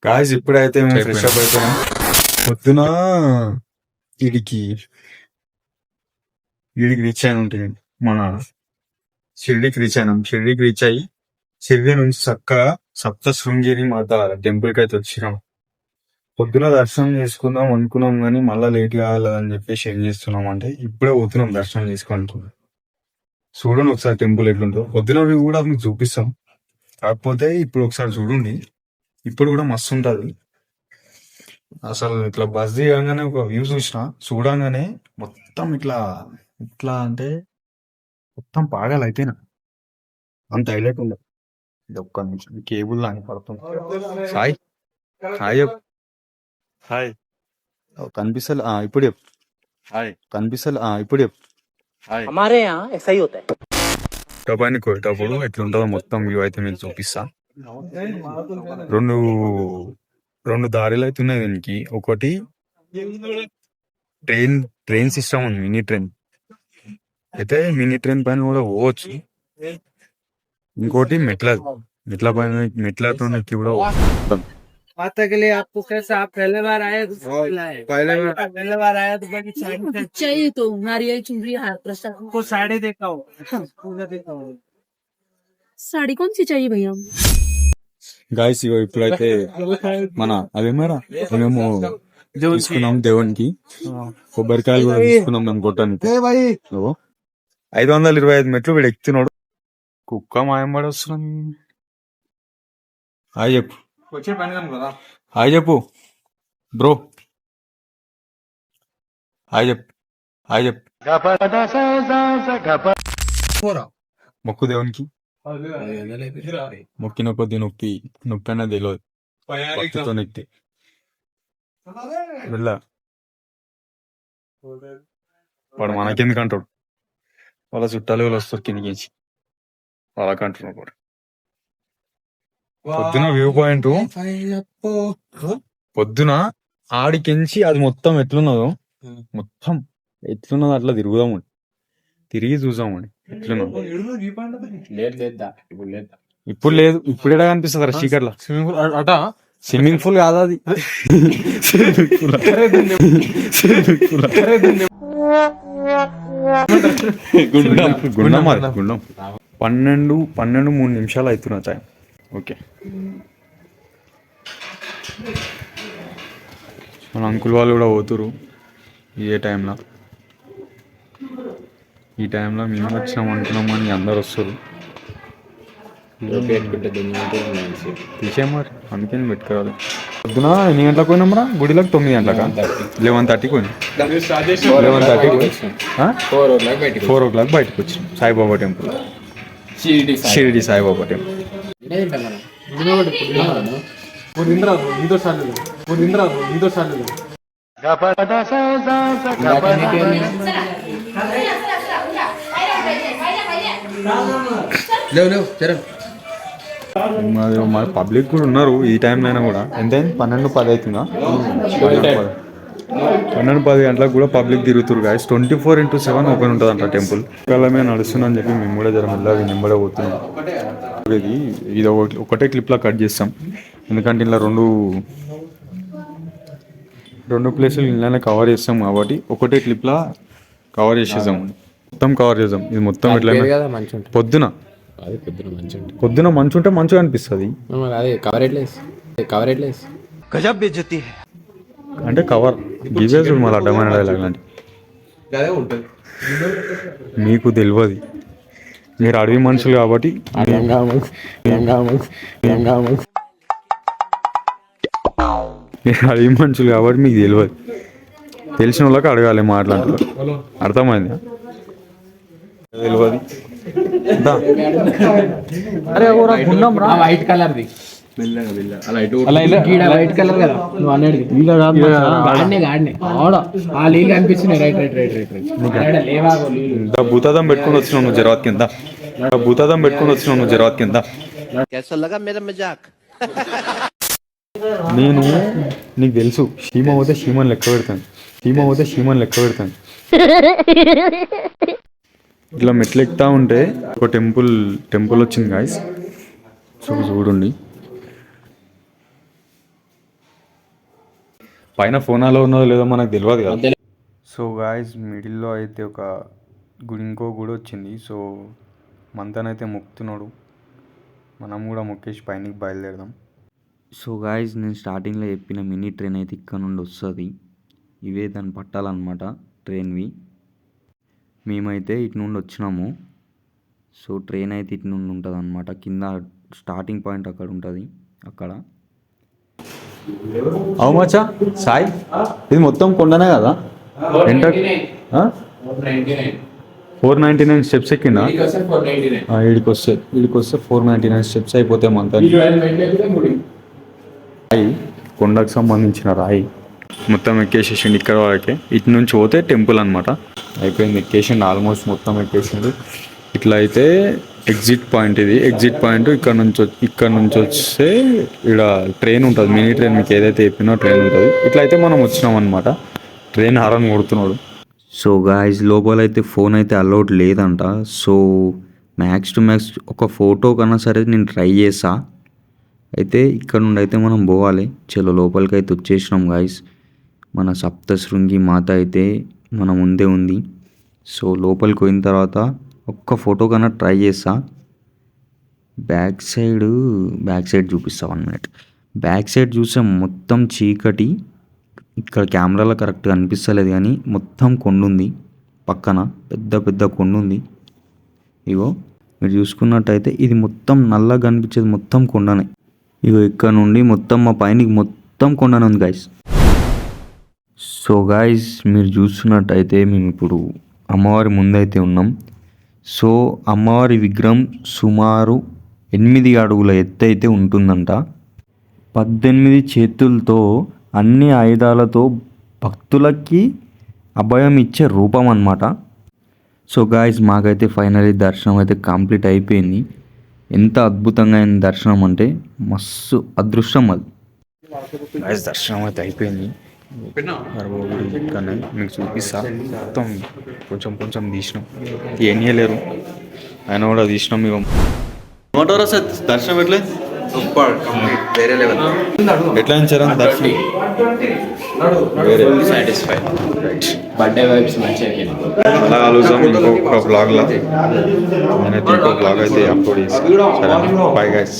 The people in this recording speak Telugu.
గాయ్స్ ఇప్పుడైతే మేము ఫ్రెష్ అప్ అయిపోయినాం. పొద్దున వీడికి రీచ్ అయిన ఉంటుంది మన షిర్డీకి రీచ్ అయ్యి షిర్డీ నుంచి చక్కగా సప్త శృంగేరి మాత టెంపుల్ కి అయితే వచ్చినాం. పొద్దున దర్శనం చేసుకుందాం అనుకున్నాం కానీ మళ్ళీ లేట్ కావాలని చెప్పేసి ఏం చేస్తున్నాం అంటే ఇప్పుడే పోతున్నాం దర్శనం చేసుకుంటున్నాం. చూడండి ఒకసారి టెంపుల్ ఎట్లుంటుందో. పొద్దున వ్యూ కూడా మీకు చూపిస్తాం, కాకపోతే ఇప్పుడు ఒకసారి చూడండి. ఇప్పుడు కూడా మస్తు ఉంటది అసలు. ఇట్లా బస్ దిగంగానే ఒక వ్యూ చూడంగానే మొత్తం ఇట్లా ఇట్లా అంటే మొత్తం పాగాలి అయితేనా అంత హైలైట్ ఉండదు. ఇది ఒక్క నిమిషం కేబుల్ అని పడుతుంది. సాయి హాయ్ చెప్పు. హాయ్ కనిపిస్తలే ఇప్పుడు చెప్పు. హాయ్ కనిపిస్తలే ఇప్పుడు చెప్పు. హాయ్ పైన కొట్టేటప్పుడు ఎట్లుంటుందో మొత్తం వ్యూ అయితే మీకు చూపిస్తా. రెండు రెండు దారిలు అయితే ఉన్నాయి దీనికి. ఒకటి ట్రైన్ సిస్టమ్ ఉంది, మినీ ట్రైన్ అయితే మినీ ట్రైన్ పైన కూడా పోవచ్చు. ఇంకోటి మెట్ల పైన మెట్లతో ఎక్కి కూడా పోతాం. माता के लिए आपको कैसा, आप पहले बार आए तो पहले बार आया तो बड़ी साड़ी चाहिए, तो नारियल चुनरी हार प्रसाद को साड़ी देखा हो, पूजा देखा हो. साड़ी कौन सी चाहिए भैया? గాయస్ ఇప్పుడైతే మన అవేమరా మేము తీసుకున్నాం దేవునికి. కొబ్బరికాయలు కూడా తీసుకున్నాం మేము కొట్టడానికి. 525 మెట్లు వీడు ఎక్కుతున్నాడు. కుక్క మాయంబడి వస్తున్నాం. హాయ్ చెప్పు. హాయ్ చెప్పు బ్రో. హాయ్ చెప్పు. మొక్కు దేవునికి. మొక్కిన కొద్ది నొప్పి అన్నది తెలియదు. భక్తితో నెక్కి వెళ్ళా వాడు మనకెందుకు అంటాడు. వాళ్ళ చుట్టాలు వాళ్ళు వస్తారు కిందికించి వాళ్ళకి అంటున్నాడు. పొద్దున వ్యూ పాయింట్ పొద్దున ఆడికించి అది మొత్తం ఎట్లున్నదో అట్లా తిరుగుదామండి. తిరిగి చూసామండి ఎట్లున్నదో. ఇప్పుడు లేదు, ఇప్పుడు ఎడా కనిపిస్తుంది చీకట్లా. స్విమ్మింగ్ పూల్ కాదా అది. గుండం 12:03 అవుతున్నా టైం. ఓకే మన అంకుల్ వాళ్ళు కూడా పోతురు ఈ టైంలో మేము వచ్చినాం అనుకున్నాం అని అందరు వస్తారు. తీసే మరి అందుకని పెట్టుకోవాలి. పొద్దున ఎన్ని గంటలకు పోయినామరా గుడిలోకి? 9 గంటలకా? 11:30కి పోయినాం. 4 o'clock బయటకు వచ్చినాం. Saibaba temple, Shirdi Saibaba temple. మా పబ్లిక్ కూడా ఉన్నారు ఈ టైంలో అయినా కూడా. ఎంతైంది 12:10 అవుతుందా? 12:10 గంటలకు కూడా పబ్లిక్ తిరుగుతారు గాయస్. 24/7 ఓపెన్ ఉంటుంది అంట టెంపుల్. కాలమే నడుస్తున్నా అని చెప్పి మేము కూడా మెల్లగా నిమ్మడే పోతున్నాం. ఇది ఒకటే క్లిప్లా కట్ చేస్తాం, ఎందుకంటే ఇలా రెండు ప్లేసులు ఇలానే కవర్ చేస్తాం కాబట్టి ఒకటే క్లిప్లా కవర్ చేసేసాం. మొత్తం కవర్ చేద్దాం. ఇది మొత్తం ఎట్లా పొద్దున మంచు ఉంటే మంచిగా అనిపిస్తుంది. అంటే కవర్ గివే చూడు మళ్ళీ అడ్డమైన డైలాగ్ లాంటి మీకు తెలియదు. మీరు అడవి మనుషులు కాబట్టి మీకు తెలియదు. తెలిసిన వాళ్ళకి అడగాలి మాట్లాడాలి. అర్థమైంది? తెలియదు. వైట్ కలర్ వైట్ కలర్ కదా నువ్వు అన్నాడు. కనిపిస్తున్నాయి. భూతాదం పెట్టుకుని వచ్చినావు నువ్వు జరాత్ కింద. నేను నీకు తెలుసు షీమ పోతే షీమని లెక్క పెడతాను. ఇట్లా మెట్లు ఎక్కుతా ఉంటే ఒక టెంపుల్ వచ్చింది గాయస్. చూడండి పైన ఫోన్ అలో ఉన్నదో లేదో మనకు తెలియదు కదా. సో గాయస్ మిడిల్లో అయితే ఒక ఇంకో గుడి వచ్చింది. సో మంతనైతే మొక్కుతున్నాడు, మనం కూడా మొక్కేసి పైనకి బయలుదేరదాం. సో గాయస్ నేను స్టార్టింగ్లో చెప్పిన మినీ ట్రైన్ అయితే ఇక్కడ నుండి వస్తుంది. ఇవే దాన్ని పట్టాలన్నమాట ట్రైన్వి. మేమైతే ఇటు నుండి వచ్చినాము. సో ట్రైన్ అయితే ఇటు నుండి ఉంటుంది అన్నమాట. కింద స్టార్టింగ్ పాయింట్ అక్కడ ఉంటుంది. అక్కడ అవుమచ్చా సాయి ఇది మొత్తం కొండనే కదా. ఎంటర్ 499 స్టెప్స్ ఎక్కిందా? వీడికి వస్తే 499 స్టెప్స్ అయిపోతాయి మంతా. రాయి కొండకు సంబంధించిన రాయి మొత్తం ఎక్కేసేసిండు ఇక్కడ వరకే. ఇటు నుంచి పోతే టెంపుల్ అనమాట. అయిపోయింది, ఎక్కేసిండు ఆల్మోస్ట్ మొత్తం ఎక్కేసిండు. ఇట్లా అయితే ఎగ్జిట్ పాయింట్, ఇది ఎగ్జిట్ పాయింట్. ఇక్కడ నుంచి వస్తే ఇక్కడ ట్రైన్ ఉంటుంది, మినీ ట్రైన్. మీకు ఏదైతే చెప్పినో ట్రైన్ ఉంటుంది. ఇట్లా అయితే మనం వచ్చినాం అనమాట. ట్రైన్ హారన్ కొడుతున్నాడు. సో గాయస్ లోపలైతే ఫోన్ అయితే అలౌడ్ లేదంట. సో మ్యాక్స్ టు మ్యాక్స్ ఒక ఫోటో కన్నా సరే నేను ట్రై చేసా. అయితే ఇక్కడ నుండి అయితే మనం పోవాలి. చలో లోపలికి అయితే వచ్చేసినాం గాయస్. మన సప్తశృంగి మాత అయితే మన ముందే ఉంది. సో లోపలికి పోయిన తర్వాత ఒక్క ఫోటో కన్నా ట్రై చేస్తా. బ్యాక్ సైడ్ చూపిస్తా 1 minute. బ్యాక్ సైడ్ చూస్తే మొత్తం చీకటి. ఇక్కడ కెమెరాలో కరెక్ట్గా అనిపిస్తలేదు కానీ మొత్తం కొండ ఉంది పక్కన, పెద్ద కొండ ఉంది. ఇగో మీరు చూసుకున్నట్టయితే ఇది మొత్తం నల్లగా కనిపించేది మొత్తం కొండనే. ఇగో ఇక్కడ నుండి మొత్తం మా పైనకి మొత్తం కొండనే ఉంది గాయస్. సో గాయస్ మీరు చూస్తున్నట్టయితే మేము ఇప్పుడు అమ్మవారి ముందైతే ఉన్నాం. సో అమ్మవారి విగ్రహం సుమారు 8 అడుగుల ఎత్తు అయితే ఉంటుందంట. 18 చేతులతో అన్ని ఆయుధాలతో భక్తులకి అభయం ఇచ్చే రూపం అన్నమాట. సో గాయస్ మాకైతే ఫైనలీ దర్శనం అయితే కంప్లీట్ అయిపోయింది. ఎంత అద్భుతంగా అయిన దర్శనం అంటే మస్తు అదృష్టం అది. గాయస్ దర్శనం అయితే అయిపోయింది. కానీ మీకు చూపిస్తా. మొత్తం కొంచెం తీసినాం, ఏం చేయలేరు ఆయన కూడా తీసినాం. ఇక ఏమంటారా సార్ దర్శనం ఎట్లే? సూపర్, కంప్లీట్ వేరే లెవెల్. ఎట్లా ఇచ్చారా దర్శనం? వేరే సాటిస్ఫైడ్. బర్త్డే వైబ్స్ మంచిగా. అలా కలుద్దాం ఇంకొక బ్లాగ్లో. నేనైతే ఇంకో బ్లాగ్ అయితే అప్లోడ్ చేస్తాను. సరే బాయ్ గైస్.